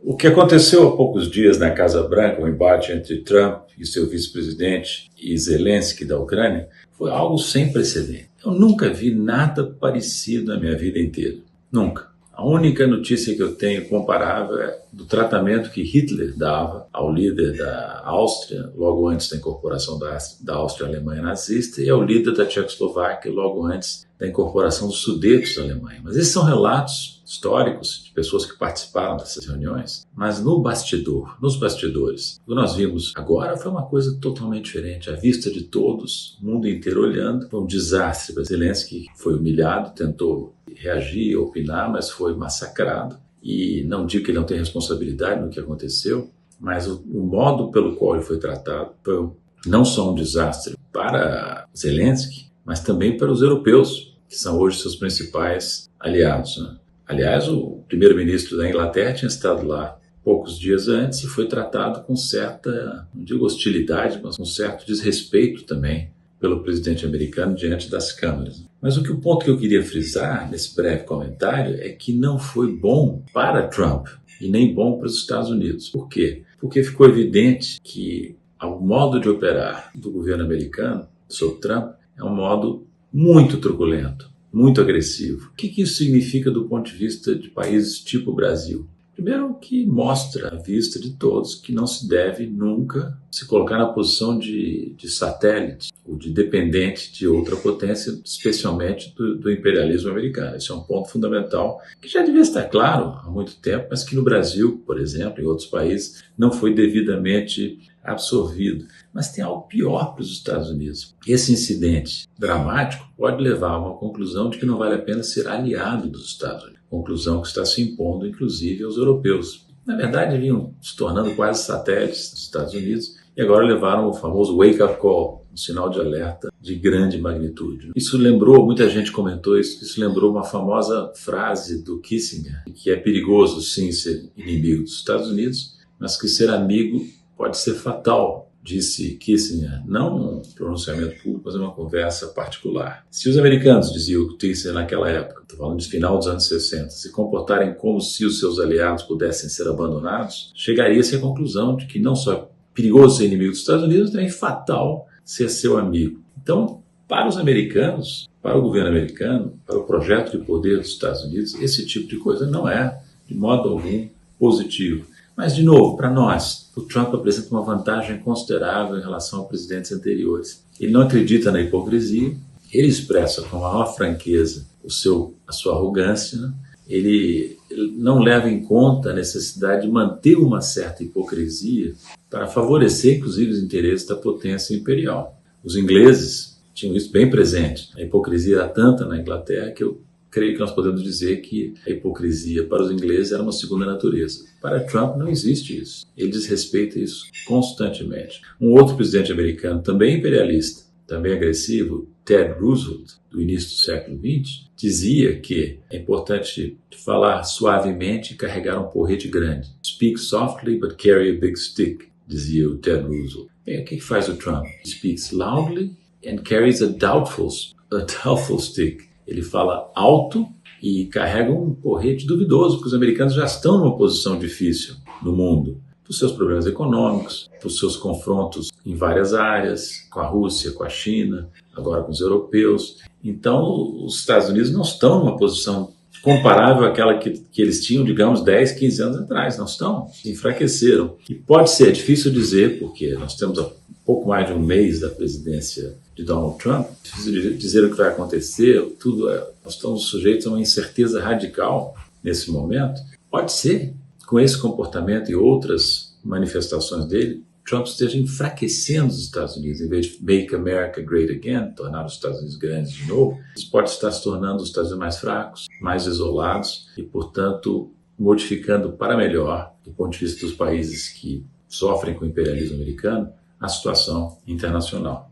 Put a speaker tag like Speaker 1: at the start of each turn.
Speaker 1: O que aconteceu há poucos dias na Casa Branca, o embate entre Trump e seu vice-presidente e Zelensky da Ucrânia, foi algo sem precedente. Eu nunca vi nada parecido na minha vida inteira. Nunca. A única notícia que eu tenho comparável é do tratamento que Hitler dava ao líder da Áustria, logo antes da incorporação da Áustria à Alemanha nazista, e ao líder da Tchecoslováquia, logo antes da incorporação dos Sudetos à Alemanha. Mas esses são relatos históricos de pessoas que participaram dessas reuniões, mas nos bastidores, o que nós vimos agora foi uma coisa totalmente diferente, à vista de todos, o mundo inteiro olhando. Foi um desastre. Zelensky foi humilhado, tentou reagir, opinar, mas foi massacrado. E não digo que ele não tem responsabilidade no que aconteceu, mas o modo pelo qual ele foi tratado foi não só um desastre para Zelensky, mas também para os europeus, que são hoje seus principais aliados, né? Aliás, o primeiro-ministro da Inglaterra tinha estado lá poucos dias antes e foi tratado com certa, não digo hostilidade, mas com certo desrespeito também pelo presidente americano diante das câmeras. Mas o ponto que eu queria frisar nesse breve comentário é que não foi bom para Trump e nem bom para os Estados Unidos. Por quê? Porque ficou evidente que o modo de operar do governo americano sob Trump é um modo muito truculento, muito agressivo. O que isso significa do ponto de vista de países tipo Brasil? Primeiro, que mostra à vista de todos que não se deve nunca se colocar na posição de satélite ou de dependente de outra potência, especialmente do imperialismo americano. Esse é um ponto fundamental que já devia estar claro há muito tempo, mas que no Brasil, por exemplo, e outros países, não foi devidamente absorvido. Mas tem algo pior para os Estados Unidos. Esse incidente dramático pode levar a uma conclusão de que não vale a pena ser aliado dos Estados Unidos. Conclusão que está se impondo, inclusive, aos europeus. Na verdade, vinham se tornando quase satélites dos Estados Unidos e agora levaram o famoso wake-up call, um sinal de alerta de grande magnitude. Isso lembrou, muita gente comentou isso lembrou uma famosa frase do Kissinger, que é perigoso, sim, ser inimigo dos Estados Unidos, mas que ser amigo pode ser fatal, disse Kissinger, não um pronunciamento público, mas uma conversa particular. Se os americanos, dizia o Kissinger naquela época, estou falando de final dos anos 60, se comportarem como se os seus aliados pudessem ser abandonados, chegaria-se à conclusão de que não só é perigoso ser inimigo dos Estados Unidos, também é fatal ser seu amigo. Então, para os americanos, para o governo americano, para o projeto de poder dos Estados Unidos, esse tipo de coisa não é, de modo algum, positivo. Mas, de novo, para nós, o Trump apresenta uma vantagem considerável em relação a presidentes anteriores. Ele não acredita na hipocrisia, ele expressa com a maior franqueza a sua arrogância, né? Ele não leva em conta a necessidade de manter uma certa hipocrisia para favorecer, inclusive, os interesses da potência imperial. Os ingleses tinham isso bem presente. A hipocrisia era tanta na Inglaterra que eu creio que nós podemos dizer que a hipocrisia para os ingleses era uma segunda natureza. Para Trump não existe isso. Ele desrespeita isso constantemente. Um outro presidente americano, também imperialista, também agressivo, Ted Roosevelt, do início do século XX, dizia que é importante falar suavemente e carregar um porrete grande. Speak softly but carry a big stick, dizia o Ted Roosevelt. Bem, o que faz o Trump? He speaks loudly and carries a doubtful stick. Ele fala alto e carrega um porrete duvidoso, porque os americanos já estão numa posição difícil no mundo, por seus problemas econômicos, por seus confrontos em várias áreas, com a Rússia, com a China, agora com os europeus. Então, os Estados Unidos não estão numa posição comparável àquela que eles tinham, digamos, 10, 15 anos atrás. Não estão, se enfraqueceram. E pode ser difícil dizer, porque nós temos pouco mais de um mês da presidência de Donald Trump, difícil dizer o que vai acontecer, nós estamos sujeitos a uma incerteza radical nesse momento. Pode ser, com esse comportamento e outras manifestações dele, Trump esteja enfraquecendo os Estados Unidos, em vez de Make America Great Again, tornar os Estados Unidos grandes de novo, isso pode estar se tornando os Estados Unidos mais fracos, mais isolados e, portanto, modificando para melhor, do ponto de vista dos países que sofrem com o imperialismo americano, a situação internacional.